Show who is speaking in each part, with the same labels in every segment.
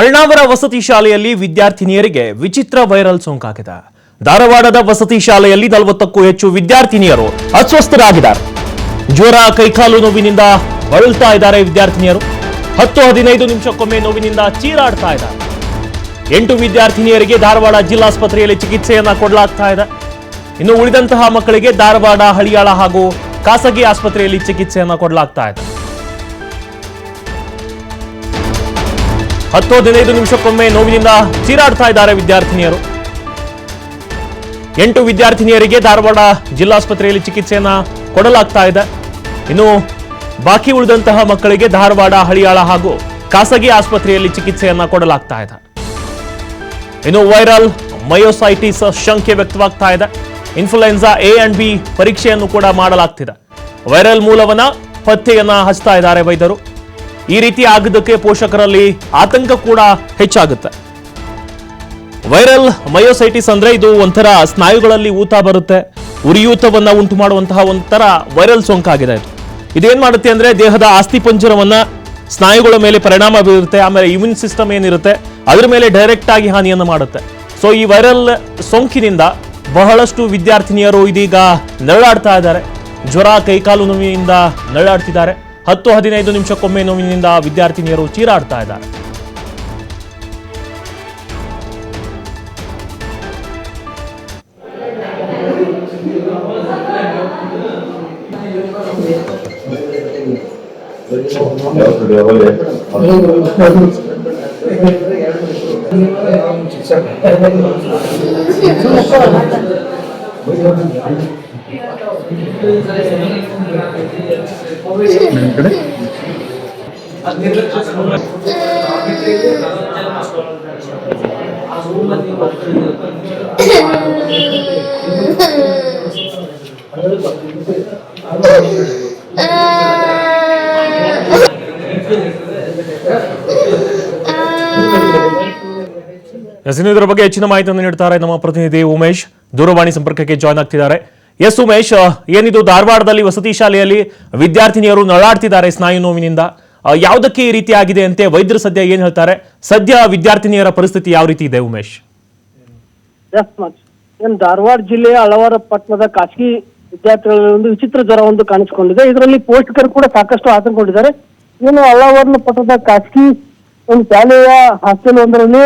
Speaker 1: ಅಳ್ನಾವರ ವಸತಿ ಶಾಲೆಯಲ್ಲಿ ವಿದ್ಯಾರ್ಥಿನಿಯರಿಗೆ ವಿಚಿತ್ರ ವೈರಲ್ ಸೋಂಕಾಗಿದೆ. ಧಾರವಾಡದ ವಸತಿ ಶಾಲೆಯಲ್ಲಿ 40ಕ್ಕೂ ಹೆಚ್ಚು ವಿದ್ಯಾರ್ಥಿನಿಯರು ಅಸ್ವಸ್ಥರಾಗಿದ್ದಾರೆ. ಜ್ವರ, ಕೈಕಾಲು ನೋವಿನಿಂದ ಬಳಲ್ತಾ ಇದ್ದಾರೆ ವಿದ್ಯಾರ್ಥಿನಿಯರು. 10-15 ನಿಮಿಷಕ್ಕೊಮ್ಮೆ ನೋವಿನಿಂದ ಚೀರಾಡ್ತಾ ಇದ್ದಾರೆ. 8 ವಿದ್ಯಾರ್ಥಿನಿಯರಿಗೆ ಧಾರವಾಡ ಜಿಲ್ಲಾಸ್ಪತ್ರೆಯಲ್ಲಿ ಚಿಕಿತ್ಸೆಯನ್ನ ಕೊಡಲಾಗ್ತಾ ಇದೆ. ಇನ್ನು ಉಳಿದಂತಹ ಮಕ್ಕಳಿಗೆ ಧಾರವಾಡ, ಹಳಿಯಾಳ ಹಾಗೂ ಖಾಸಗಿ ಆಸ್ಪತ್ರೆಯಲ್ಲಿ ಚಿಕಿತ್ಸೆಯನ್ನ ಕೊಡಲಾಗ್ತಾ ಇದೆ. 10-15 ನಿಮಿಷಕ್ಕೊಮ್ಮೆ ನೋವಿನಿಂದ ಚೀರಾಡ್ತಾ ಇದ್ದಾರೆ ವಿದ್ಯಾರ್ಥಿನಿಯರು. 8 ವಿದ್ಯಾರ್ಥಿನಿಯರಿಗೆ ಧಾರವಾಡ ಜಿಲ್ಲಾಸ್ಪತ್ರೆಯಲ್ಲಿ ಚಿಕಿತ್ಸೆಯನ್ನ ಕೊಡಲಾಗ್ತಾ ಇದೆ. ಇನ್ನು ಬಾಕಿ ಉಳಿದಂತಹ ಮಕ್ಕಳಿಗೆ ಧಾರವಾಡ, ಹಳಿಯಾಳ ಹಾಗೂ ಖಾಸಗಿ ಆಸ್ಪತ್ರೆಯಲ್ಲಿ ಚಿಕಿತ್ಸೆಯನ್ನ ಕೊಡಲಾಗ್ತಾ ಇದೆ. ಇನ್ನು ವೈರಲ್ ಮಯೋಸೈಟಿಸ್ ಶಂಕೆ ವ್ಯಕ್ತವಾಗ್ತಾ ಇದೆ. ಇನ್ಫ್ಲುಯೆನ್ಸಾ ಎ ಅಂಡ್ ಬಿ ಪರೀಕ್ಷೆಯನ್ನು ಕೂಡ ಮಾಡಲಾಗ್ತಿದೆ. ವೈರಲ್ ಮೂಲವನ್ನ ಪತ್ತೆಯನ್ನ ಹಚ್ತಾ ಇದ್ದಾರೆ ವೈದ್ಯರು. ಈ ರೀತಿ ಆಗದಕ್ಕೆ ಪೋಷಕರಲ್ಲಿ ಆತಂಕ ಕೂಡ ಹೆಚ್ಚಾಗುತ್ತೆ. ವೈರಲ್ ಮಯೋಸೈಟಿಸ್ ಅಂದ್ರೆ ಇದು ಒಂಥರ ಸ್ನಾಯುಗಳಲ್ಲಿ ಊತ ಬರುತ್ತೆ, ಉರಿಯೂತವನ್ನ ಉಂಟು ಮಾಡುವಂತಹ ಒಂಥರ ವೈರಲ್ ಸೋಂಕಾಗಿದೆ. ಇದೇನ್ ಮಾಡುತ್ತೆ ಅಂದ್ರೆ ದೇಹದ ಆಸ್ತಿಪಂಜರವನ್ನ ಸ್ನಾಯುಗಳ ಮೇಲೆ ಪರಿಣಾಮ ಬೀರುತ್ತೆ. ಆಮೇಲೆ ಇಮ್ಯೂನ್ ಸಿಸ್ಟಮ್ ಏನಿರುತ್ತೆ ಅದ್ರ ಮೇಲೆ ಡೈರೆಕ್ಟ್ ಆಗಿ ಹಾನಿಯನ್ನು ಮಾಡುತ್ತೆ. ಸೊ ಈ ವೈರಲ್ ಸೋಂಕಿನಿಂದ ಬಹಳಷ್ಟು ವಿದ್ಯಾರ್ಥಿನಿಯರು ಇದೀಗ ನರಳಾಡ್ತಾ ಇದ್ದಾರೆ. ಜ್ವರ, ಕೈಕಾಲು ನೋವಿನಿಂದ ನರಳಾಡ್ತಿದ್ದಾರೆ. 10-15 ನಿಮಿಷಕ್ಕೊಮ್ಮೆ ನೋವಿನಿಂದ ವಿದ್ಯಾರ್ಥಿನಿಯರು ಚೀರಾಡ್ತಾ ಇದ್ದಾರೆ. ಇದರ ಬಗ್ಗೆ ಹೆಚ್ಚಿನ ಮಾಹಿತಿಯನ್ನು ನೀಡ್ತಾರೆ ನಮ್ಮ ಪ್ರತಿನಿಧಿ ಉಮೇಶ್. ದೂರವಾಣಿ ಸಂಪರ್ಕಕ್ಕೆ ಜಾಯ್ನ್ ಆಗ್ತಿದ್ದಾರೆ. ಎಸ್ ಉಮೇಶ್, ಏನಿದು ಧಾರವಾಡದಲ್ಲಿ ವಸತಿ ಶಾಲೆಯಲ್ಲಿ ವಿದ್ಯಾರ್ಥಿನಿಯರು ನರಳಾಡ್ತಿದ್ದಾರೆ ಸ್ನಾಯು ನೋವಿನಿಂದ, ಯಾವುದಕ್ಕೆ ಈ ರೀತಿ ಆಗಿದೆ ಅಂತೆ ವೈದ್ಯರು ಸದ್ಯ ಏನ್ ಹೇಳ್ತಾರೆ? ಸದ್ಯ ವಿದ್ಯಾರ್ಥಿನಿಯರ ಪರಿಸ್ಥಿತಿ ಯಾವ ರೀತಿ ಇದೆ ಉಮೇಶ್?
Speaker 2: ಧಾರವಾಡ ಜಿಲ್ಲೆಯ ಅಳವಾರ ಪಟ್ಟಣದ ಖಾಸಗಿ ವಿದ್ಯಾರ್ಥಿಗಳಲ್ಲಿ ಒಂದು ವಿಚಿತ್ರ ಜ್ವರ ಒಂದು ಕಾಣಿಸಿಕೊಂಡಿದೆ. ಇದರಲ್ಲಿ ಪೋಷಕರು ಕೂಡ ಸಾಕಷ್ಟು ಆತಂಕಗೊಂಡಿದ್ದಾರೆ. ಏನು ಅಳವಾರ ಪಟ್ಟಣದ ಖಾಸಗಿ ಒಂದು ಶಾಲೆಯ ಹಾಸ್ಟೆಲ್ ಒಂದರಲ್ಲಿ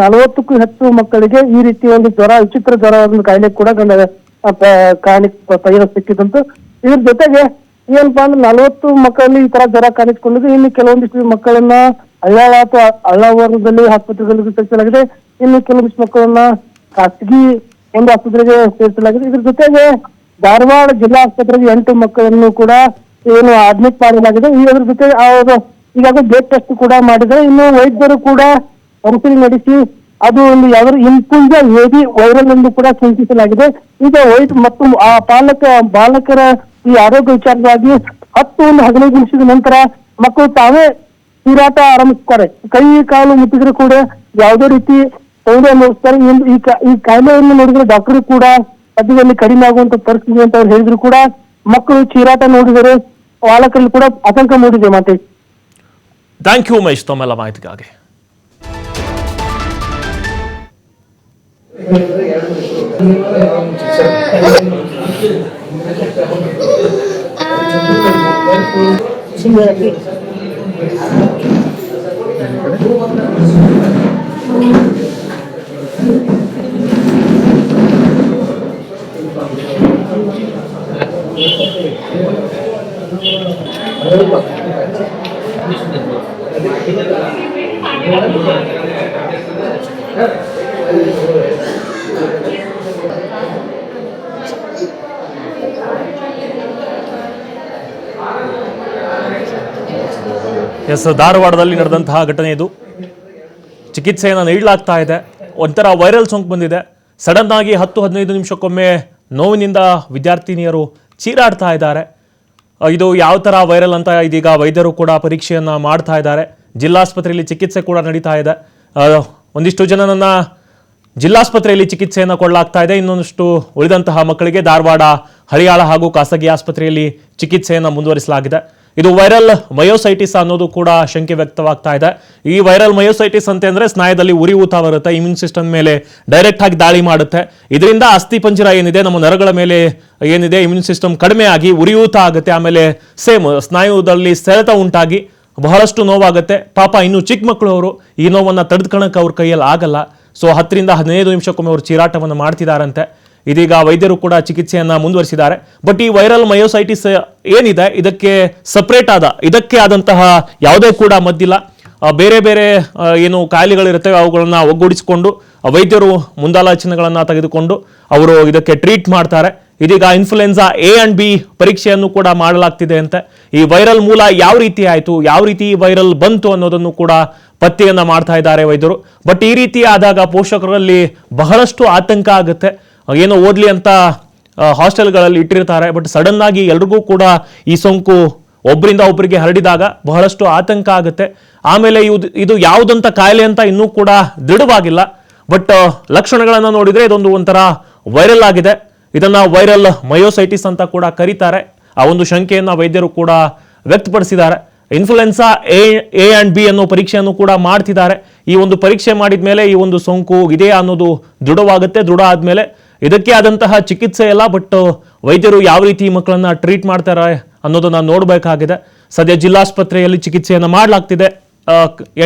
Speaker 2: 40ಕ್ಕೂ ಹೆಚ್ಚು ಮಕ್ಕಳಿಗೆ ಈ ರೀತಿ ಒಂದು ಜ್ವರ, ವಿಚಿತ್ರ ಜ್ವರ ಒಂದು ಕಾಯಿಲೆ ಕೂಡ ಸಿಕ್ಕಿದಂತು. ಇದ್ರ ಜೊತೆಗೆ ಏನಪ್ಪಾ ಅಂದ್ರೆ 40 ಮಕ್ಕಳಲ್ಲಿ ಈ ತರ ಜ್ವರ ಕಾಣಿಸಿಕೊಂಡಿದ್ದು. ಇನ್ನು ಕೆಲವೊಂದಿಷ್ಟು ಮಕ್ಕಳನ್ನ ಹಳ್ಯಾಳ ಅಥವಾ ಅಳ್ಳಾವರದಲ್ಲಿ ಆಸ್ಪತ್ರೆಗಳಿಗೆ ಸೇರಿಸಲಾಗಿದೆ. ಇನ್ನು ಕೆಲವೊಂದಿಷ್ಟು ಮಕ್ಕಳನ್ನ ಖಾಸಗಿ ಒಂದು ಆಸ್ಪತ್ರೆಗೆ ಸೇರಿಸಲಾಗಿದೆ. ಇದ್ರ ಜೊತೆಗೆ ಧಾರವಾಡ ಜಿಲ್ಲಾ ಆಸ್ಪತ್ರೆಗೆ 8 ಮಕ್ಕಳನ್ನು ಕೂಡ ಏನು ಅಡ್ಮಿಟ್ ಮಾಡಲಾಗಿದೆ. ಇದರ ಜೊತೆ ಈಗಾಗಲೇ ಬ್ಲಡ್ ಟೆಸ್ಟ್ ಕೂಡ ಮಾಡಿದರೆ ಇನ್ನು ವೈದ್ಯರು ಕೂಡ ಪರಿಶೀಲನೆ ನಡೆಸಿ ಅದು ಒಂದು ಯಾವ ಇನ್ಫ್ಲುಯೆನ್ಸಾ ಎಬಿ ವೈರಲ್ ಎಂದು ಕೂಡ ಸೂಚಿಸಲಾಗಿದೆ. ಈಗ ಮತ್ತು ಆ ಬಾಲಕರ ಈ ಆರೋಗ್ಯ ವಿಚಾರವಾಗಿ 10-15 ನಿಮಿಷದ ನಂತರ ಮಕ್ಕಳು ತಾವೇ ಚೀರಾಟ ಆರಂಭಿಸ್ತಾರೆ. ಕೈ ಕಾಲು ಮುಟ್ಟಿದ್ರು ಕೂಡ ಯಾವುದೇ ರೀತಿ ತೊಂದರೆ ಅನುಭವಿಸ್ತಾರೆ. ಈ ಕಾಯಿಲೆಯನ್ನು ನೋಡಿದ್ರೆ ಡಾಕ್ಟರ್ ಕೂಡ ಸದ್ಯದಲ್ಲಿ ಕಡಿಮೆ ಆಗುವಂತ ಪರಿಸ್ಥಿತಿ ಅಂತ ಅವ್ರು ಹೇಳಿದ್ರು ಕೂಡ ಮಕ್ಕಳು ಚೀರಾಟ ನೋಡಿದರೆ ಬಾಲಕರಲ್ಲಿ ಕೂಡ ಆತಂಕ ಮೂಡಿದೆ. ಮತ್ತೆ
Speaker 1: ಥ್ಯಾಂಕ್ ಯು ಉಮೇಶ್ ತಮ್ಮೆಲ್ಲ ಮಾಹಿತಿಗಾಗಿ. ಎಸ್, ಧಾರವಾಡದಲ್ಲಿ ನಡೆದಂತಹ ಘಟನೆ ಇದು. ಚಿಕಿತ್ಸೆಯನ್ನು ನೀಡಲಾಗ್ತಾ ಇದೆ. ಒಂಥರ ವೈರಲ್ ಸೋಂಕು ಬಂದಿದೆ. ಸಡನ್ ಆಗಿ 10-15 ನಿಮಿಷಕ್ಕೊಮ್ಮೆ ನೋವಿನಿಂದ ವಿದ್ಯಾರ್ಥಿನಿಯರು ಚೀರಾಡ್ತಾ ಇದ್ದಾರೆ. ಇದು ಯಾವ ಥರ ವೈರಲ್ ಅಂತ ಇದೀಗ ವೈದ್ಯರು ಕೂಡ ಪರೀಕ್ಷೆಯನ್ನು ಮಾಡ್ತಾ ಇದ್ದಾರೆ. ಜಿಲ್ಲಾಸ್ಪತ್ರೆಯಲ್ಲಿ ಚಿಕಿತ್ಸೆ ಕೂಡ ನಡೀತಾ ಇದೆ. ಒಂದಿಷ್ಟು ಜನನನ್ನ ಜಿಲ್ಲಾಸ್ಪತ್ರೆಯಲ್ಲಿ ಚಿಕಿತ್ಸೆಯನ್ನು ಕೊಡಲಾಗ್ತಾ ಇದೆ. ಇನ್ನೊಂದಷ್ಟು ಉಳಿದಂತಹ ಮಕ್ಕಳಿಗೆ ಧಾರವಾಡ, ಹಳಿಯಾಳ ಹಾಗೂ ಖಾಸಗಿ ಆಸ್ಪತ್ರೆಯಲ್ಲಿ ಚಿಕಿತ್ಸೆಯನ್ನು ಮುಂದುವರಿಸಲಾಗಿದೆ. ಇದು ವೈರಲ್ ಮಯೋಸೈಟಿಸ್ ಅನ್ನೋದು ಕೂಡ ಶಂಕೆ ವ್ಯಕ್ತವಾಗ್ತಾ ಇದೆ. ಈ ವೈರಲ್ ಮಯೋಸೈಟಿಸ್ ಅಂತ ಅಂದ್ರೆ ಸ್ನಾಯುದಲ್ಲಿ ಉರಿಯೂತ ಬರುತ್ತೆ, ಇಮ್ಯೂನ್ ಸಿಸ್ಟಮ್ ಮೇಲೆ ಡೈರೆಕ್ಟ್ ಆಗಿ ದಾಳಿ ಮಾಡುತ್ತೆ. ಇದರಿಂದ ಅಸ್ಥಿಪಂಜರ ಏನಿದೆ, ನಮ್ಮ ನರಗಳ ಮೇಲೆ ಏನಿದೆ, ಇಮ್ಯೂನ್ ಸಿಸ್ಟಮ್ ಕಡಿಮೆ ಆಗಿ ಉರಿಯೂತ ಆಗುತ್ತೆ. ಆಮೇಲೆ ಸೇಮ್ ಸ್ನಾಯುದಲ್ಲಿ ಸೆಳೆತ ಉಂಟಾಗಿ ಬಹಳಷ್ಟು ನೋವಾಗುತ್ತೆ. ಪಾಪ ಇನ್ನು ಚಿಕ್ಕ ಮಕ್ಕಳು ಅವರು ಈ ನೋವನ್ನು ತಡೆದುಕೊಳ್ಳೋಕೆ ಅವ್ರ ಕೈಯಲ್ಲಿ ಆಗಲ್ಲ. ಸೊ 10 ರಿಂದ 15 ನಿಮಿಷಕ್ಕೊಮ್ಮೆ ಅವರು ಚೀರಾಟವನ್ನು ಮಾಡ್ತಿದ್ದಾರಂತೆ. ಇದೀಗ ವೈದ್ಯರು ಕೂಡ ಚಿಕಿತ್ಸೆಯನ್ನ ಮುಂದುವರಿಸಿದ್ದಾರೆ. ಬಟ್ ಈ ವೈರಲ್ ಮಯೋಸೈಟಿಸ್ ಏನಿದೆ, ಇದಕ್ಕೆ ಸಪರೇಟ್ ಇದಕ್ಕೆ ಆದಂತಹ ಯಾವುದೇ ಕೂಡ ಮದ್ದಿಲ್ಲ. ಬೇರೆ ಬೇರೆ ಏನು ಕಾಯಿಲೆಗಳಿರುತ್ತವೆ ಅವುಗಳನ್ನ ಒಗ್ಗೂಡಿಸಿಕೊಂಡು ವೈದ್ಯರು ಮುಂದಾಲೋಚನೆಗಳನ್ನ ತೆಗೆದುಕೊಂಡು ಅವರು ಇದಕ್ಕೆ ಟ್ರೀಟ್ ಮಾಡ್ತಾರೆ. ಇದೀಗ ಇನ್ಫ್ಲುಯೆನ್ಸಾ ಎ ಅಂಡ್ ಬಿ ಪರೀಕ್ಷೆಯನ್ನು ಕೂಡ ಮಾಡಲಾಗ್ತಿದೆ ಅಂತೆ. ಈ ವೈರಲ್ ಮೂಲ ಯಾವ ರೀತಿ ಆಯಿತು, ಯಾವ ರೀತಿ ವೈರಲ್ ಬಂತು ಅನ್ನೋದನ್ನು ಕೂಡ ಪತ್ತೆಯನ್ನ ಮಾಡ್ತಾ ಇದ್ದಾರೆ ವೈದ್ಯರು. ಬಟ್ ಈ ರೀತಿ ಆದಾಗ ಪೋಷಕರಲ್ಲಿ ಬಹಳಷ್ಟು ಆತಂಕ ಆಗುತ್ತೆ. ಏನೋ ಓದ್ಲಿ ಅಂತ ಹಾಸ್ಟೆಲ್ಗಳಲ್ಲಿ ಇಟ್ಟಿರ್ತಾರೆ, ಬಟ್ ಸಡನ್ ಆಗಿ ಎಲ್ರಿಗೂ ಕೂಡ ಈ ಸೋಂಕು ಒಬ್ಬರಿಂದ ಒಬ್ಬರಿಗೆ ಹರಡಿದಾಗ ಬಹಳಷ್ಟು ಆತಂಕ ಆಗುತ್ತೆ. ಆಮೇಲೆ ಇದು ಯಾವುದಂತ ಕಾಯಿಲೆ ಅಂತ ಇನ್ನೂ ಕೂಡ ದೃಢವಾಗಿಲ್ಲ. ಬಟ್ ಲಕ್ಷಣಗಳನ್ನು ನೋಡಿದ್ರೆ ಇದೊಂದು ಒಂಥರ ವೈರಲ್ ಆಗಿದೆ. ಇದನ್ನ ವೈರಲ್ ಮಯೋಸೈಟಿಸ್ ಅಂತ ಕೂಡ ಕರೀತಾರೆ. ಆ ಒಂದು ಶಂಕೆಯನ್ನ ವೈದ್ಯರು ಕೂಡ ವ್ಯಕ್ತಪಡಿಸಿದ್ದಾರೆ. ಇನ್ಫ್ಲುಯೆನ್ಸಾ ಎ ಅಂಡ್ ಬಿ ಅನ್ನೋ ಪರೀಕ್ಷೆಯನ್ನು ಕೂಡ ಮಾಡ್ತಿದ್ದಾರೆ. ಈ ಒಂದು ಪರೀಕ್ಷೆ ಮಾಡಿದ ಮೇಲೆ ಈ ಒಂದು ಸೋಂಕು ಇದೆ ಅನ್ನೋದು ದೃಢವಾಗುತ್ತೆ. ದೃಢ ಆದ್ಮೇಲೆ ಇದಕ್ಕೆ ಆದಂತಹ ಚಿಕಿತ್ಸೆ ಇಲ್ಲ. ಬಟ್ ವೈದ್ಯರು ಯಾವ ರೀತಿ ಮಕ್ಕಳನ್ನ ಟ್ರೀಟ್ ಮಾಡ್ತಾರೆ ಅನ್ನೋದನ್ನ ನೋಡಬೇಕಾಗಿದೆ. ಸದ್ಯ ಜಿಲ್ಲಾಸ್ಪತ್ರೆಯಲ್ಲಿ ಚಿಕಿತ್ಸೆಯನ್ನು ಮಾಡಲಾಗ್ತಿದೆ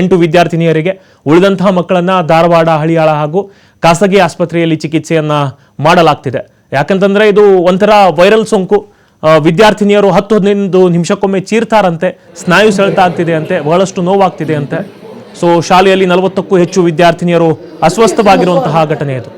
Speaker 1: 8 ವಿದ್ಯಾರ್ಥಿನಿಯರಿಗೆ. ಉಳಿದಂತಹ ಮಕ್ಕಳನ್ನ ಧಾರವಾಡ, ಹಳಿಯಾಳ ಹಾಗೂ ಖಾಸಗಿ ಆಸ್ಪತ್ರೆಯಲ್ಲಿ ಚಿಕಿತ್ಸೆಯನ್ನ ಮಾಡಲಾಗ್ತಿದೆ. ಯಾಕಂತಂದ್ರೆ ಇದು ಒಂಥರ ವೈರಲ್ ಸೋಂಕು. ವಿದ್ಯಾರ್ಥಿನಿಯರು 10-15 ನಿಮಿಷಕ್ಕೊಮ್ಮೆ ಚೀರ್ತಾರಂತೆ, ಸ್ನಾಯು ಸೆಳೆತ ಆಗ್ತಿದೆ ಅಂತೆ, ಬಹಳಷ್ಟು ನೋವಾಗ್ತಿದೆ ಅಂತೆ. ಸೊ ಶಾಲೆಯಲ್ಲಿ 40ಕ್ಕೂ ಹೆಚ್ಚು ವಿದ್ಯಾರ್ಥಿನಿಯರು ಅಸ್ವಸ್ಥವಾಗಿರುವಂತಹ ಘಟನೆ ಇದು.